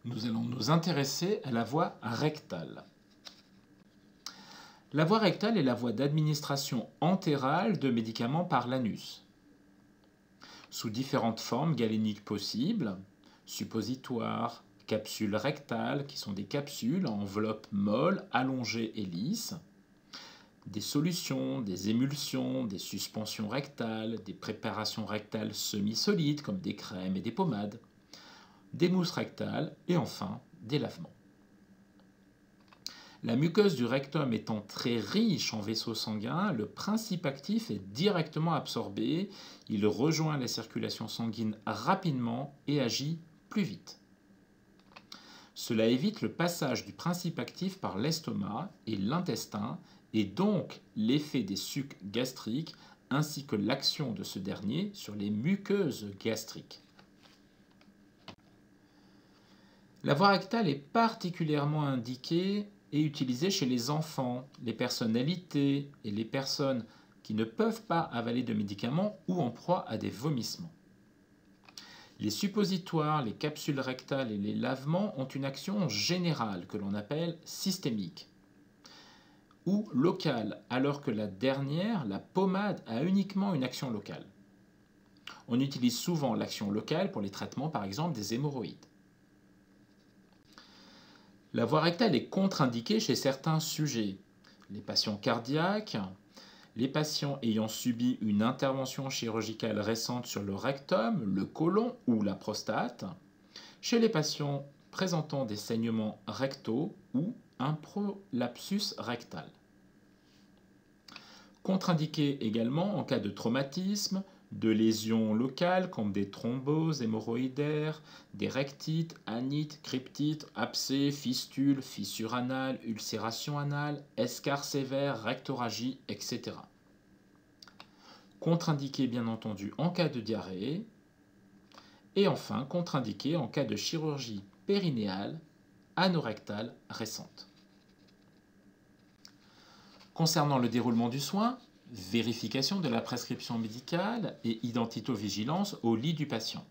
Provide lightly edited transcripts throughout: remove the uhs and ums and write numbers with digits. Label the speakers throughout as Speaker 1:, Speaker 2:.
Speaker 1: Nous allons nous intéresser à la voie rectale. La voie rectale est la voie d'administration entérale de médicaments par l'anus, sous différentes formes galéniques possibles, suppositoires, capsules rectales, qui sont des capsules en enveloppe molle, allongée et lisse, des solutions, des émulsions, des suspensions rectales, des préparations rectales semi-solides comme des crèmes et des pommades, des mousses rectales et enfin des lavements. La muqueuse du rectum étant très riche en vaisseaux sanguins, le principe actif est directement absorbé, il rejoint la circulation sanguine rapidement et agit plus vite. Cela évite le passage du principe actif par l'estomac et l'intestin et donc l'effet des sucs gastriques ainsi que l'action de ce dernier sur les muqueuses gastriques. La voie rectale est particulièrement indiquée et utilisée chez les enfants, les personnes alitées et les personnes qui ne peuvent pas avaler de médicaments ou en proie à des vomissements. Les suppositoires, les capsules rectales et les lavements ont une action générale que l'on appelle systémique ou locale, alors que la dernière, la pommade, a uniquement une action locale. On utilise souvent l'action locale pour les traitements par exemple des hémorroïdes. La voie rectale est contre-indiquée chez certains sujets, les patients cardiaques, les patients ayant subi une intervention chirurgicale récente sur le rectum, le côlon ou la prostate, chez les patients présentant des saignements rectaux ou un prolapsus rectal. Contre-indiqué également en cas de traumatisme, de lésions locales comme des thromboses hémorroïdaires, des rectites, anites, cryptites, abcès, fistules, fissures anales, ulcérations anales, escarres sévères, rectorragie, etc. Contre-indiqué bien entendu en cas de diarrhée. Et enfin, contre-indiqué en cas de chirurgie périnéale, anorectale récente. Concernant le déroulement du soin, vérification de la prescription médicale et identitovigilance au lit du patient.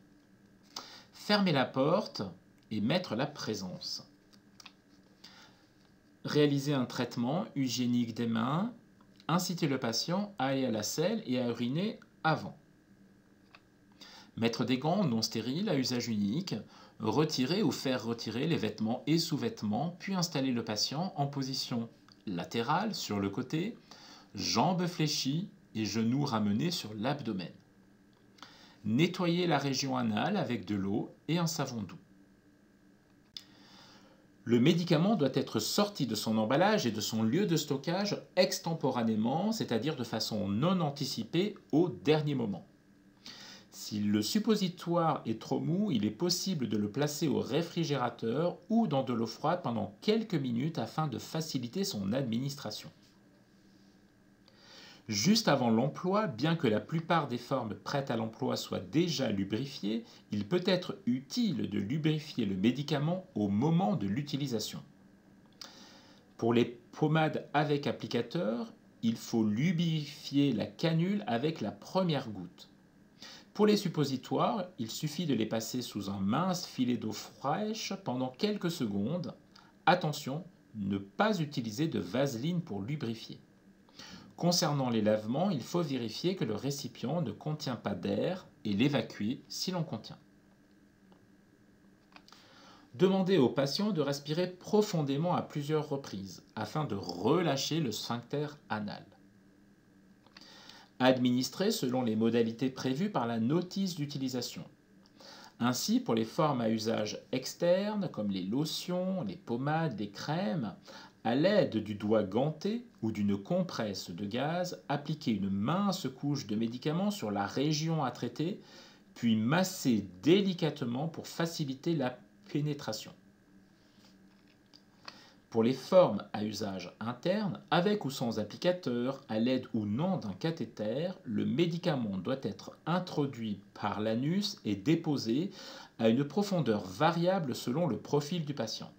Speaker 1: Fermer la porte et mettre la présence. Réaliser un traitement hygiénique des mains. Inciter le patient à aller à la selle et à uriner avant. Mettre des gants non stériles à usage unique. Retirer ou faire retirer les vêtements et sous-vêtements, puis installer le patient en position latérale sur le côté, jambes fléchies et genoux ramenés sur l'abdomen. Nettoyer la région anale avec de l'eau et un savon doux. Le médicament doit être sorti de son emballage et de son lieu de stockage extemporanément, c'est-à-dire de façon non anticipée au dernier moment. Si le suppositoire est trop mou, il est possible de le placer au réfrigérateur ou dans de l'eau froide pendant quelques minutes afin de faciliter son administration. Juste avant l'emploi, bien que la plupart des formes prêtes à l'emploi soient déjà lubrifiées, il peut être utile de lubrifier le médicament au moment de l'utilisation. Pour les pommades avec applicateur, il faut lubrifier la canule avec la première goutte. Pour les suppositoires, il suffit de les passer sous un mince filet d'eau fraîche pendant quelques secondes. Attention, ne pas utiliser de vaseline pour lubrifier. Concernant les lavements, il faut vérifier que le récipient ne contient pas d'air et l'évacuer si l'on contient. Demandez au patient de respirer profondément à plusieurs reprises afin de relâcher le sphincter anal. Administrer selon les modalités prévues par la notice d'utilisation. Ainsi, pour les formes à usage externe, comme les lotions, les pommades, les crèmes, à l'aide du doigt ganté ou d'une compresse de gaz, appliquer une mince couche de médicament sur la région à traiter, puis masser délicatement pour faciliter la pénétration. Pour les formes à usage interne, avec ou sans applicateur, à l'aide ou non d'un cathéter, le médicament doit être introduit par l'anus et déposé à une profondeur variable selon le profil du patient.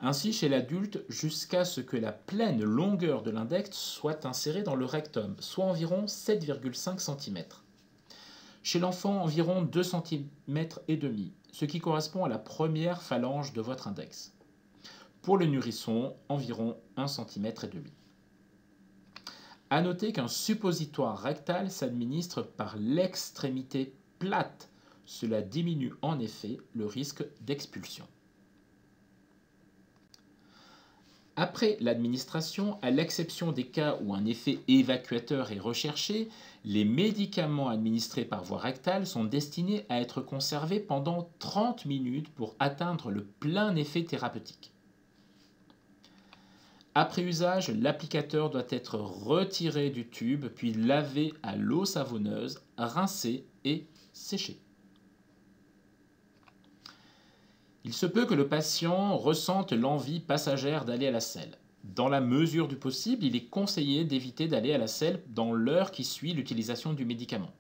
Speaker 1: Ainsi, chez l'adulte, jusqu'à ce que la pleine longueur de l'index soit insérée dans le rectum, soit environ 7,5 cm. Chez l'enfant, environ 2,5 cm, ce qui correspond à la première phalange de votre index. Pour le nourrisson, environ 1,5 cm. À noter qu'un suppositoire rectal s'administre par l'extrémité plate. Cela diminue en effet le risque d'expulsion. Après l'administration, à l'exception des cas où un effet évacuateur est recherché, les médicaments administrés par voie rectale sont destinés à être conservés pendant 30 minutes pour atteindre le plein effet thérapeutique. Après usage, l'applicateur doit être retiré du tube, puis lavé à l'eau savonneuse, rincé et séché. Il se peut que le patient ressente l'envie passagère d'aller à la selle. Dans la mesure du possible, il est conseillé d'éviter d'aller à la selle dans l'heure qui suit l'utilisation du médicament.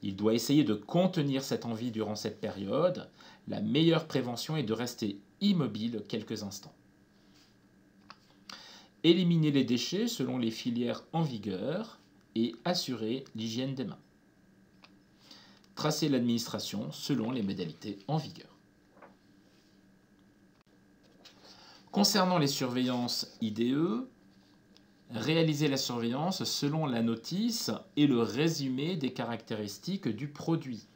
Speaker 1: Il doit essayer de contenir cette envie durant cette période. La meilleure prévention est de rester immobile quelques instants. Éliminer les déchets selon les filières en vigueur et assurer l'hygiène des mains. Tracer l'administration selon les modalités en vigueur. Concernant les surveillances IDE, réaliser la surveillance selon la notice et le résumé des caractéristiques du produit.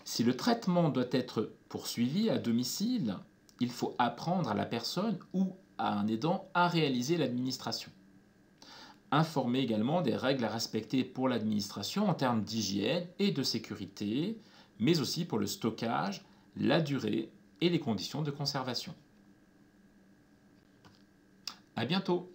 Speaker 1: Si le traitement doit être poursuivi à domicile, il faut apprendre à la personne ou à un aidant à réaliser l'administration. Informer également des règles à respecter pour l'administration en termes d'hygiène et de sécurité, mais aussi pour le stockage, la durée et les conditions de conservation. À bientôt!